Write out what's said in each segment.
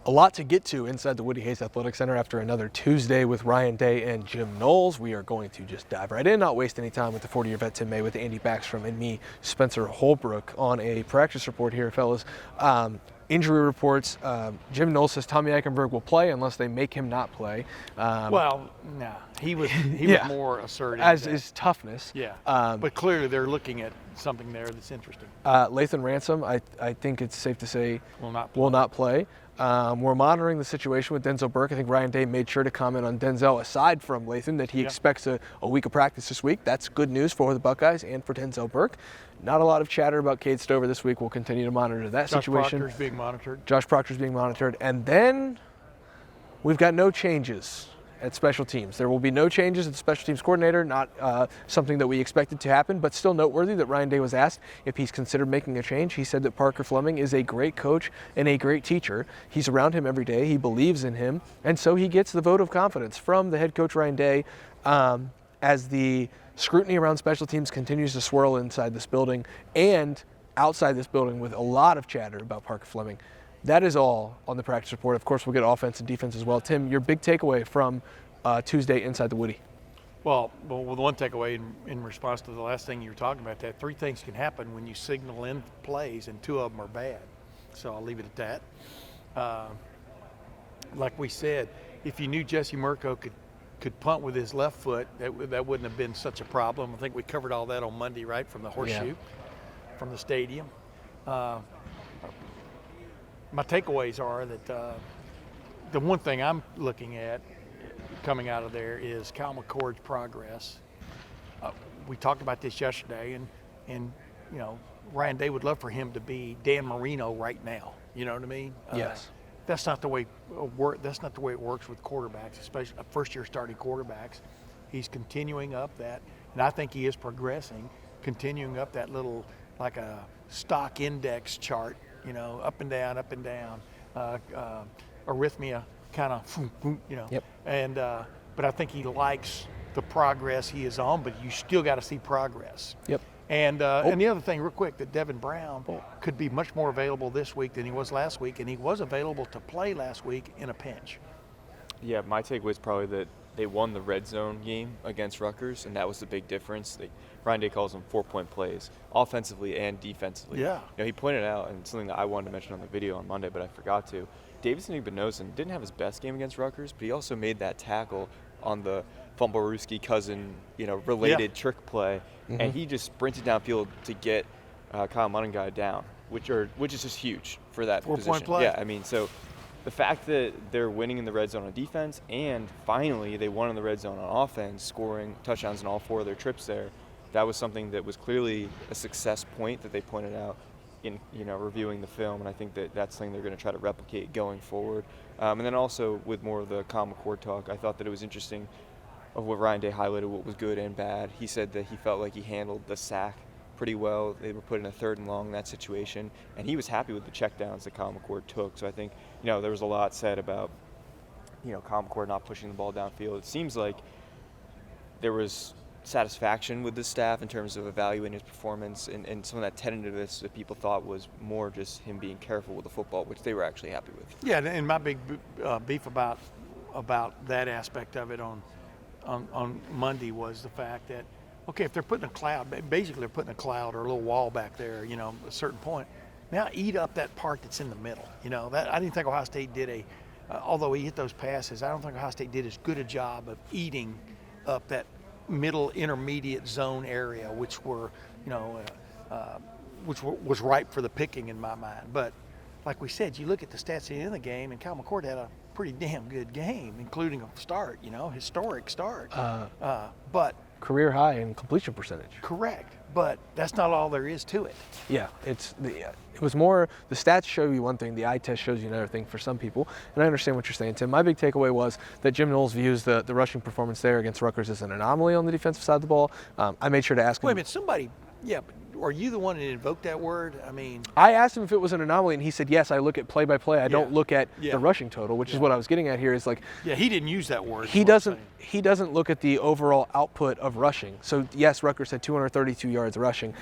A lot to get to inside the Woody Hayes Athletic Center after another Tuesday with Ryan Day and Jim Knowles. We are going to just dive right in, not waste any time with the 40-year vet Tim May, with Andy Backstrom and me, Spencer Holbrook, on a practice report here, fellas. Injury reports, Jim Knowles says Tommy Eichenberg will play unless they make him not play. He was more assertive. As is toughness. Yeah, but clearly they're looking at something there that's interesting. Lathan Ransom, I think it's safe to say, will not play. We're monitoring the situation with Denzel Burke. I think Ryan Day made sure to comment on Denzel, aside from Lathan, that he expects a week of practice this week. That's good news for the Buckeyes and for Denzel Burke. Not a lot of chatter about Cade Stover this week. We'll continue to monitor that situation. Josh Proctor's being monitored. Josh Proctor's being monitored. And then we've got no changes at special teams. There will be no changes at the special teams coordinator, not something that we expected to happen, but still noteworthy that Ryan Day was asked if he's considered making a change. He said that Parker Fleming is a great coach and a great teacher. He's around him every day. He believes in him. And so he gets the vote of confidence from the head coach, Ryan Day, as the scrutiny around special teams continues to swirl inside this building and outside this building with a lot of chatter about Parker Fleming. That is all on the practice report. Of course, we'll get offense and defense as well. Tim, your big takeaway from Tuesday inside the Woody? Well, the one takeaway in response to the last thing you were talking about, that three things can happen when you signal in plays, and two of them are bad. So I'll leave it at that. Like we said, if you knew Jesse Murko could punt with his left foot, that wouldn't have been such a problem. I think we covered all that on Monday, right, from the horseshoe, from the stadium. My takeaways are that the one thing I'm looking at coming out of there is Kyle McCord's progress. We talked about this yesterday, and you know, Ryan Day would love for him to be Dan Marino right now. You know what I mean? Yes. That's not the way That's not the way it works with quarterbacks, especially first-year starting quarterbacks. He's continuing up that, and I think he is progressing, continuing up that little, like a stock index chart, you know, up and down, arrhythmia kind of, you know. Yep. And but I think he likes the progress he is on, but you still got to see progress. Yep. And the other thing, real quick, that Devin Brown could be much more available this week than he was last week, and he was available to play last week in a pinch. Yeah, my takeaway is probably that they won the red zone game against Rutgers, and that was the big difference. Ryan Day calls them 4-point plays, offensively and defensively. Yeah. You know, he pointed out, and something that I wanted to mention on the video on Monday, but I forgot to, Davidson Igbinosun didn't have his best game against Rutgers, but he also made that tackle on the Fumblerooski cousin, you know, related trick play, and he just sprinted downfield to get Kyle Munningai down, which is just huge for that 4-point play. Yeah, I mean, so the fact that they're winning in the red zone on defense, and finally they won in the red zone on offense, scoring touchdowns in all 4 of their trips there, that was something that was clearly a success point that they pointed out in, you know, reviewing the film, and I think that that's something they're going to try to replicate going forward. And then also with more of the Kyle McCord talk, I thought that it was interesting of what Ryan Day highlighted, what was good and bad. He said that he felt like he handled the sack pretty well. They were put in a 3rd and long in that situation, and he was happy with the checkdowns that Kyle McCord took. So I think, you know, there was a lot said about, you know, Kyle McCord not pushing the ball downfield. It seems like there was satisfaction with the staff in terms of evaluating his performance, and some of that tentativeness that people thought was more just him being careful with the football, which they were actually happy with. Yeah, and my big beef about that aspect of it on Monday was the fact that, okay, if they're putting a cloud, basically they're putting a cloud or a little wall back there, you know, a certain point. Now eat up that part that's in the middle. You know, that I didn't think Ohio State did although he hit those passes, I don't think Ohio State did as good a job of eating up that middle intermediate zone area, which were, you know, was ripe for the picking in my mind. But like we said, you look at the stats at the end of the game, and Kyle McCord had a pretty damn good game, including a start, you know, historic start. But Career high in completion percentage. Correct, but that's not all there is to it. Yeah, it was more, the stats show you one thing, the eye test shows you another thing for some people, and I understand what you're saying, Tim. My big takeaway was that Jim Knowles views the rushing performance there against Rutgers as an anomaly on the defensive side of the ball. I made sure to ask him. Wait a minute, but are you the one that invoked that word? I mean, I asked him if it was an anomaly, and he said, yes, I look at play by play. I don't look at the rushing total, which is what I was getting at here. Is like, yeah, he didn't use that word. He doesn't look at the overall output of rushing. So yes, Rutgers had 232 yards rushing.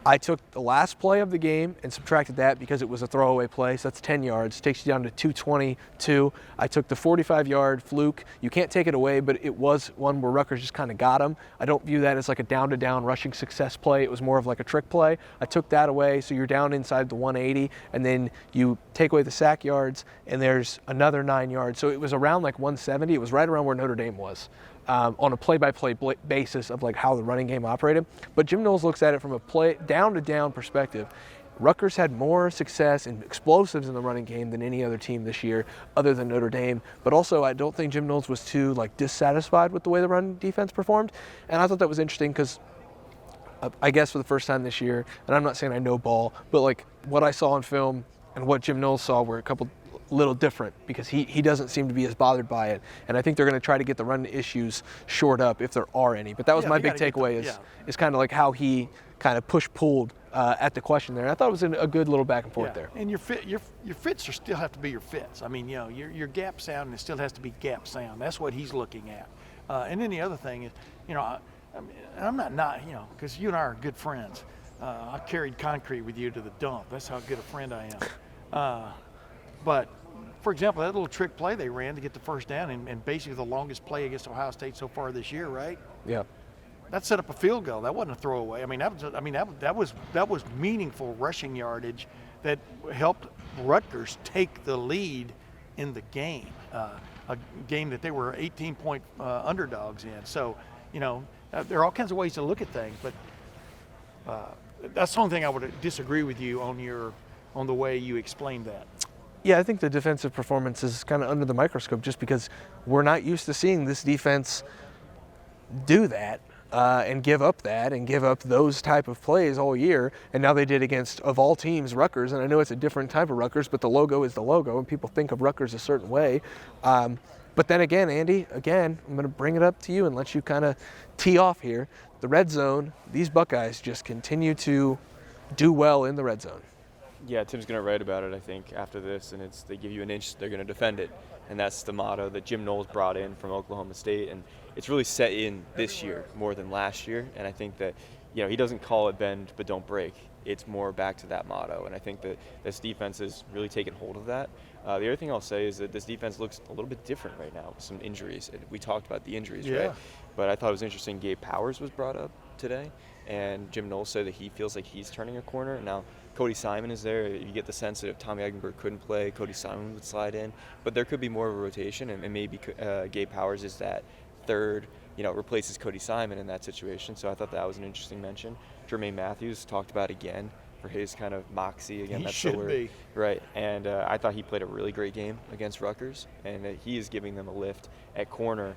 I took the last play of the game and subtracted that because it was a throwaway play, so that's 10 yards. Takes you down to 222. I took the 45-yard fluke. You can't take it away, but it was one where Rutgers just kind of got him. I don't view that as like a down-to-down rushing success play. It was more of like a trick play. I took that away, so you're down inside the 180, and then you take away the sack yards, and there's another 9 yards. So it was around like 170. It was right around where Notre Dame was. On a play-by-play basis of like how the running game operated. But Jim Knowles looks at it from a play down-to-down perspective. Rutgers had more success and explosives in the running game than any other team this year other than Notre Dame. But also I don't think Jim Knowles was too like dissatisfied with the way the run defense performed. And I thought that was interesting because I guess for the first time this year, and I'm not saying I know ball, but like what I saw on film and what Jim Knowles saw were a couple little different because he doesn't seem to be as bothered by it, and I think they're going to try to get the run issues shored up if there are any. But that was my big takeaway is kind of like how he kind of push-pulled at the question there. And I thought it was a good little back and forth there. And your fits are still have to be your fits. I mean, your gap sound, and it still has to be gap sound. That's what he's looking at. And then the other thing is, I'm not because you and I are good friends. I carried concrete with you to the dump. That's how good a friend I am. But for example, that little trick play they ran to get the first down, and basically the longest play against Ohio State so far this year, right? Yeah. That set up a field goal. That wasn't a throwaway. That was meaningful rushing yardage that helped Rutgers take the lead in the game, a game that they were 18-point underdogs in. So, there are all kinds of ways to look at things, but that's the only thing I would disagree with you on the way you explained that. Yeah, I think the defensive performance is kind of under the microscope just because we're not used to seeing this defense do that and give up those type of plays all year. And now they did against, of all teams, Rutgers. And I know it's a different type of Rutgers, but the logo is the logo, and people think of Rutgers a certain way. But then again, Andy, I'm going to bring it up to you and let you kind of tee off here. The red zone, these Buckeyes just continue to do well in the red zone. Yeah, Tim's going to write about it, I think, after this, and they give you an inch, they're going to defend it. And that's the motto that Jim Knowles brought in from Oklahoma State, and it's really set in this year more than last year. And I think that, he doesn't call it bend but don't break. It's more back to that motto, and I think that this defense has really taken hold of that. The other thing I'll say is that this defense looks a little bit different right now with some injuries. We talked about the injuries, right? But I thought it was interesting. Gabe Powers was brought up today, and Jim Knowles said that he feels like he's turning a corner. Now, Cody Simon is there. You get the sense that if Tommy Eichenberg couldn't play, Cody Simon would slide in. But there could be more of a rotation, and maybe Gabe Powers is that third, replaces Cody Simon in that situation. So I thought that was an interesting mention. Jermaine Matthews talked about again for his kind of moxie. Again, he should be. Right, and I thought he played a really great game against Rutgers, and he is giving them a lift at corner.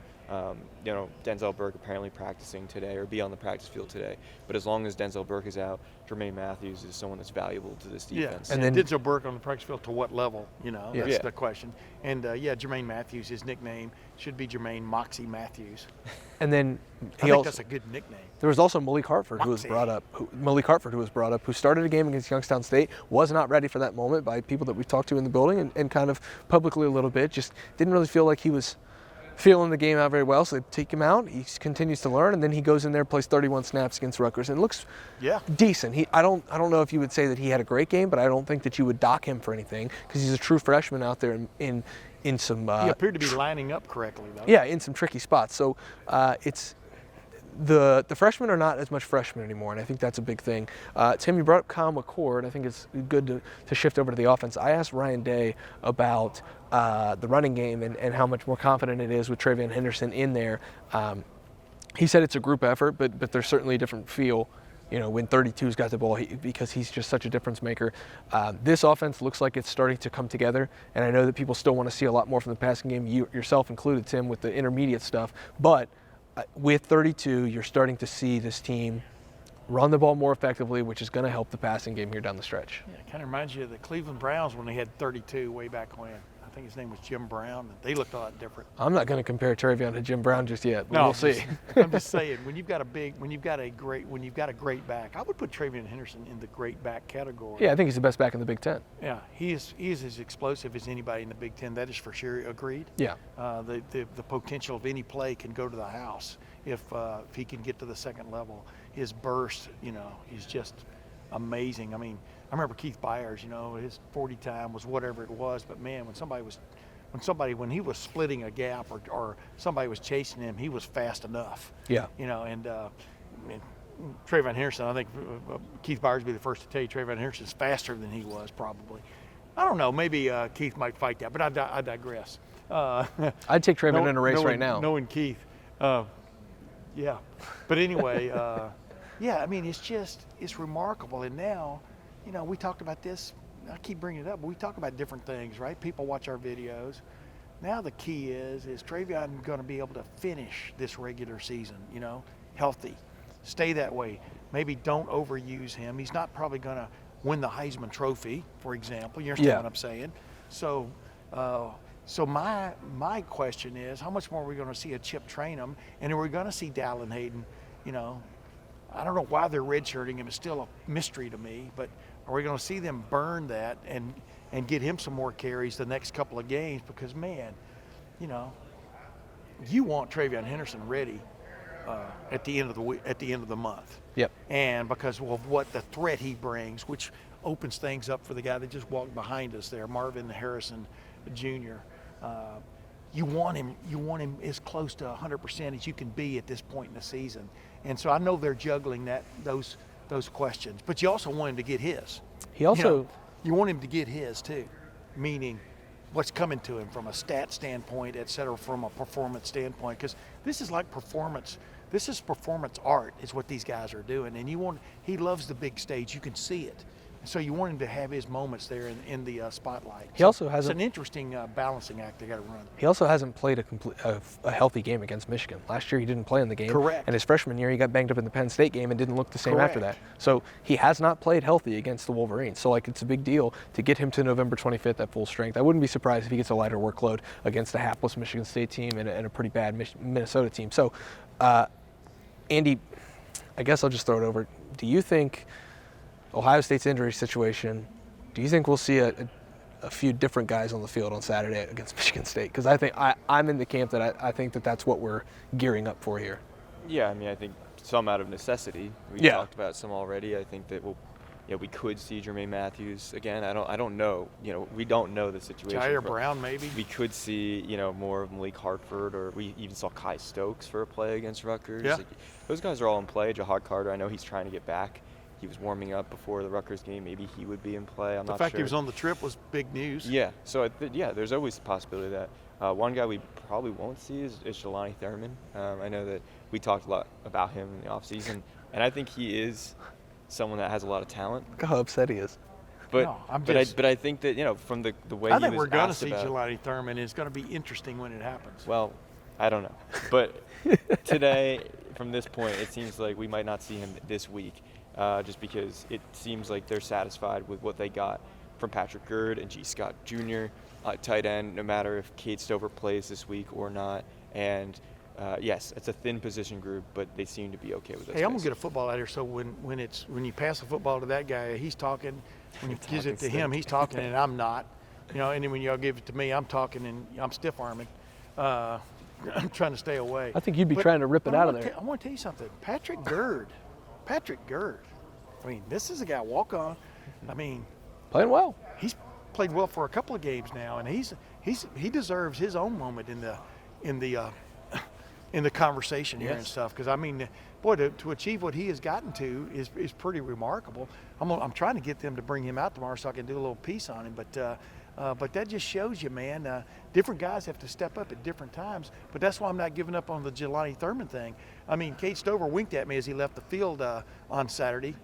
Denzel Burke apparently practicing today or be on the practice field today. But as long as Denzel Burke is out, Jermaine Matthews is someone that's valuable to this defense. Yeah, and then Denzel Burke on the practice field to what level? That's the question. And Jermaine Matthews, his nickname should be Jermaine Moxie Matthews. And then I think that's a good nickname. There was also Malik Hartford who was brought up. Who started a game against Youngstown State, was not ready for that moment by people that we've talked to in the building and kind of publicly a little bit. Just didn't really feel like he was feeling the game out very well, so they take him out. He continues to learn, and then he goes in there, plays 31 snaps against Rutgers, and looks decent. I don't know if you would say that he had a great game, but I don't think that you would dock him for anything because he's a true freshman out there in some. He appeared to be lining up correctly, though. Yeah, in some tricky spots. So it's. The freshmen are not as much freshmen anymore, and I think that's a big thing. Tim, you brought up Kyle McCord. I think it's good to shift over to the offense. I asked Ryan Day about the running game and how much more confident it is with Travion Henderson in there. He said it's a group effort, but there's certainly a different feel, when 32's got the ball because he's just such a difference maker. This offense looks like it's starting to come together, and I know that people still want to see a lot more from the passing game, you yourself included, Tim, with the intermediate stuff, but with 32, you're starting to see this team run the ball more effectively, which is going to help the passing game here down the stretch. Yeah, it kind of reminds you of the Cleveland Browns when they had 32 way back when. I think his name was Jim Brown. They looked a lot different. I'm not going to compare Travion to Jim Brown just yet, but we'll see. I'm just saying, when you've got a great back, I would put Travion Henderson in the great back category. Yeah, I think he's the best back in the Big Ten. Yeah, he is as explosive as anybody in the Big Ten. That is for sure. Agreed. Yeah. The potential of any play can go to the house if he can get to the second level. His burst, is just amazing. I mean, I remember Keith Byers, his 40 time was whatever it was, but man, when he was splitting a gap or somebody was chasing him, he was fast enough. Yeah. And Trayvon Henderson, I think Keith Byers would be the first to tell you Trayvon Henderson's faster than he was probably. I don't know, maybe Keith might fight that, but I digress. I'd take Trayvon in a race right now. Knowing Keith. Yeah. But anyway, I mean, it's remarkable. And now, we talked about this. I keep bringing it up, but we talk about different things, right? People watch our videos. Now the key is Trayvon going to be able to finish this regular season, healthy, stay that way. Maybe don't overuse him. He's not probably going to win the Heisman Trophy, for example. You understand what I'm saying? So, my question is, how much more are we going to see a Chip train him, and are we going to see Dallin Hayden? I don't know why they're redshirting him. It's still a mystery to me, but are we going to see them burn that and get him some more carries the next couple of games? Because, man, you want Trayvon Henderson ready at the end of the month. Yep. And because of what the threat he brings, which opens things up for the guy that just walked behind us there, Marvin Harrison Jr. You want him as close to 100% as you can be at this point in the season. And so I know they're juggling those questions, but you also want him to get his. He also you want him to get his too, meaning what's coming to him from a stat standpoint, et cetera, from a performance standpoint, because this is like performance. This is performance art is what these guys are doing, and he loves the big stage. You can see it. So you want him to have his moments there in the spotlight. It's an interesting balancing act they got to run. He also hasn't played a healthy game against Michigan. Last year he didn't play in the game. Correct. And his freshman year he got banged up in the Penn State game and didn't look the same Correct. after that. So he has not played healthy against the Wolverines. So it's a big deal to get him to November 25th at full strength. I wouldn't be surprised if he gets a lighter workload against a hapless Michigan State team and a pretty bad Minnesota team. So, Andy, I guess I'll just throw it over. Do you think Ohio State's injury situation, do you think we'll see a few different guys on the field on Saturday against Michigan State? Because I think I'm in the camp that I think that's what we're gearing up for here. Yeah, I mean, I think some out of necessity. We talked about some already. I think that we could see Jermaine Matthews again. I don't know. We don't know the situation. Jair Brown maybe. We could see more of Malik Hartford, or we even saw Kai Stokes for a play against Rutgers. Yeah. Those guys are all in play. Jahad Carter, I know he's trying to get back. He was warming up before the Rutgers game. Maybe he would be in play. I'm not sure. The fact he was on the trip was big news. Yeah. So, there's always the possibility that one guy we probably won't see is Jelani Thurman. I know that we talked a lot about him in the offseason, and I think he is someone that has a lot of talent. Look how upset he is. But No, but I think that from the way I he think was we're going to asked see about, Jelani Thurman. It's going to be interesting when it happens. Well, I don't know. But today, from this point, it seems like we might not see him this week. Just because it seems like they're satisfied with what they got from Patrick Gerd and G. Scott Jr. Tight end, no matter if Cade Stover plays this week or not. And yes, it's a thin position group, but they seem to be okay with this. Hey, I'm gonna get a football out here. So when you pass the football to that guy, he's talking. When you give it to him, he's talking, and I'm not. And then when y'all give it to me, I'm talking and I'm stiff arming. I'm trying to stay away. I think you'd be trying to rip it out of there. I want to tell you something. Patrick Gerd. I mean, this is a guy walk on. I mean, Playing well. he's played well for a couple of games now, and he deserves his own moment in the conversation here and stuff. Because I mean, boy, to achieve what he has gotten to is pretty remarkable. I'm trying to get them to bring him out tomorrow so I can do a little piece on him, but that just shows you, man, different guys have to step up at different times. But that's why I'm not giving up on the Jelani Thurman thing. I mean, Cade Stover winked at me as he left the field on Saturday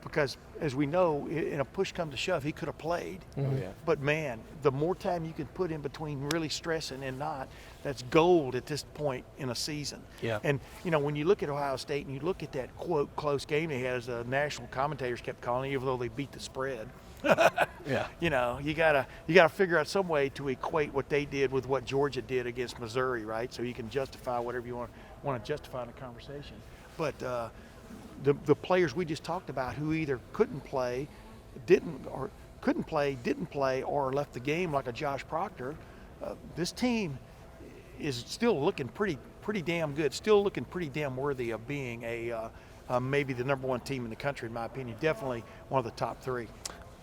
because, as we know, in a push come to shove, he could have played. Mm-hmm. Yeah. But, man, the more time you can put in between really stressing and not, that's gold at this point in a season. Yeah. And, when you look at Ohio State and you look at that, quote, close game they had, as the national commentators kept calling it, even though they beat the spread. Yeah. You gotta figure out some way to equate what they did with what Georgia did against Missouri, right? So you can justify whatever you want to justify in a conversation. But the players we just talked about who either couldn't play, didn't play, or left the game, like a Josh Proctor, this team is still looking pretty damn good. Still looking pretty damn worthy of being a maybe the number one team in the country, in my opinion. Definitely one of the top three.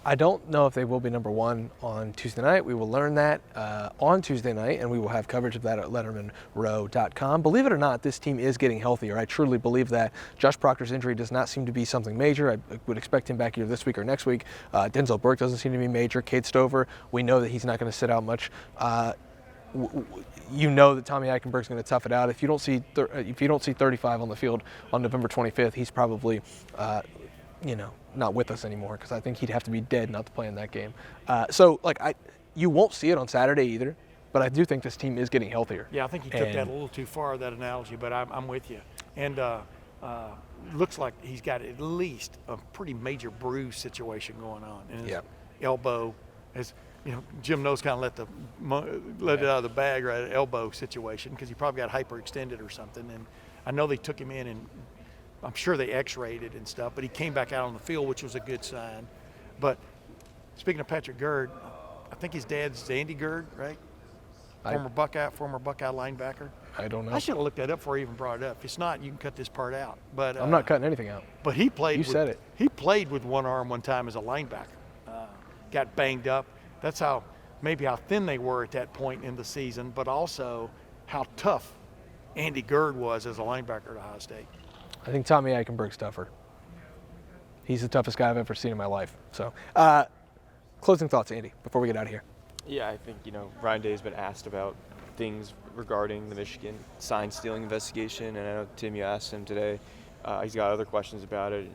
I don't know if they will be number one on Tuesday night. We will learn that on Tuesday night, and we will have coverage of that at LettermenRow.com. Believe it or not, this team is getting healthier. I truly believe that. Josh Proctor's injury does not seem to be something major. I would expect him back either this week or next week. Denzel Burke doesn't seem to be major. Cade Stover, we know that he's not going to sit out much. You know that Tommy Eichenberg's going to tough it out. If you don't see 35 on the field on November 25th, he's probably not with us anymore, because I think he'd have to be dead not to play in that game. You won't see it on Saturday either, but I do think this team is getting healthier. Yeah, I think you took that a little too far, that analogy, but I'm with you. And looks like he's got at least a pretty major bruise situation going on. And his elbow, as you know, Jim knows, kind of let it out of the bag, right? An elbow situation, because he probably got hyperextended or something. And I know they took him in, and I'm sure they x-rayed it and stuff, but he came back out on the field, which was a good sign. But speaking of Patrick Gerd, I think his dad's Andy Gerd, right? Former Buckeye linebacker. I don't know. I should have looked that up before I even brought it up. If it's not, you can cut this part out. But I'm not cutting anything out. But he played. You said it. He played with one arm one time as a linebacker. Got banged up. That's how thin they were at that point in the season, but also how tough Andy Gerd was as a linebacker at Ohio State. I think Tommy Eichenberg's tougher. He's the toughest guy I've ever seen in my life. So, closing thoughts, Andy, before we get out of here. Yeah, I think, Ryan Day has been asked about things regarding the Michigan sign stealing investigation, and I know, Tim, you asked him today. He's got other questions about it.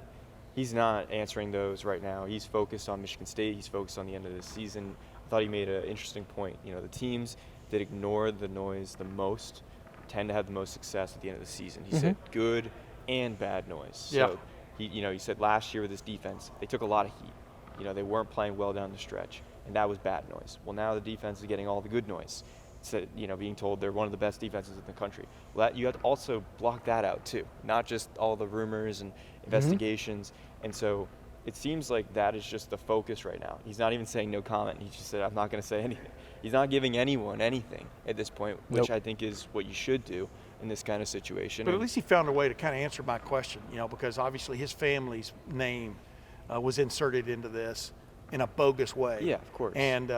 He's not answering those right now. He's focused on Michigan State. He's focused on the end of the season. I thought he made an interesting point. The teams that ignore the noise the most tend to have the most success at the end of the season. He said good and bad noise. So he said last year with his defense, they took a lot of heat. They weren't playing well down the stretch, and that was bad noise. Well, now the defense is getting all the good noise. Instead, being told they're one of the best defenses in the country. Well, you have to also block that out too, not just all the rumors and investigations. And so it seems like that is just the focus right now. He's not even saying no comment. He just said, I'm not going to say anything. He's not giving anyone anything at this point, which I think is what you should do in this kind of situation. But at least he found a way to kind of answer my question, because obviously his family's name was inserted into this in a bogus way. Yeah, of course. And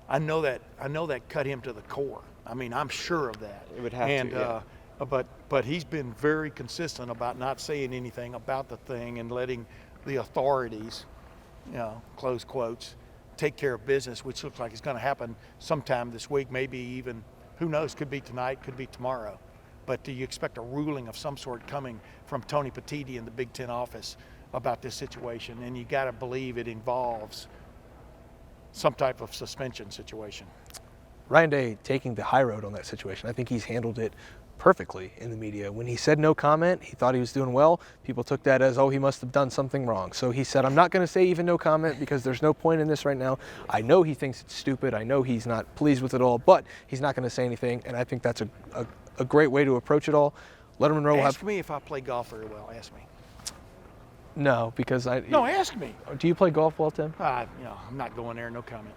I know that cut him to the core. I mean, I'm sure of that. It would have to, yeah. But he's been very consistent about not saying anything about the thing and letting the authorities, close quotes, take care of business, which looks like it's going to happen sometime this week, maybe even, who knows, could be tonight, could be tomorrow. But do you expect a ruling of some sort coming from Tony Petitti in the Big Ten office about this situation? And you got to believe it involves some type of suspension situation. Ryan Day taking the high road on that situation. I think he's handled it perfectly in the media. When he said no comment, he thought he was doing well. People took that as, he must have done something wrong. So he said, I'm not going to say even no comment because there's no point in this right now. I know he thinks it's stupid. I know he's not pleased with it all, but he's not going to say anything. And I think that's a great way to approach it all. Lettermen Row will Ask me if I play golf very well. Ask me. No, because No, ask me. Do you play golf well, Tim? I'm not going there. No comment.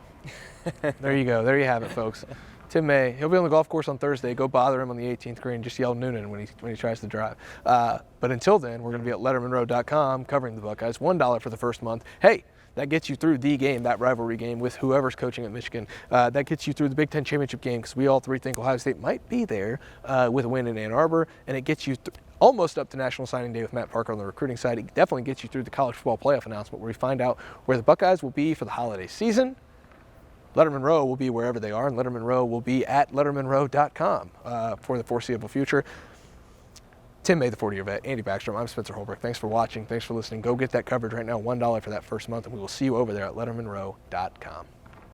There you go. There you have it, folks. Tim May, he'll be on the golf course on Thursday. Go bother him on the 18th green. Just yell Noonan when he tries to drive. But until then, we're going to be at LettermenRow.com covering the Buckeyes. $1 for the first month. Hey, that gets you through the game, that rivalry game with whoever's coaching at Michigan. That gets you through the Big Ten championship game because we all three think Ohio State might be there with a win in Ann Arbor. And it gets you almost up to National Signing Day with Matt Parker on the recruiting side. It definitely gets you through the college football playoff announcement where we find out where the Buckeyes will be for the holiday season. Lettermen Row will be wherever they are, and Lettermen Row will be at LettermenRow.com for the foreseeable future. Tim May, the 40-year vet, Andy Backstrom, I'm Spencer Holbrook. Thanks for watching. Thanks for listening. Go get that coverage right now, $1 for that first month, and we will see you over there at LettermenRow.com.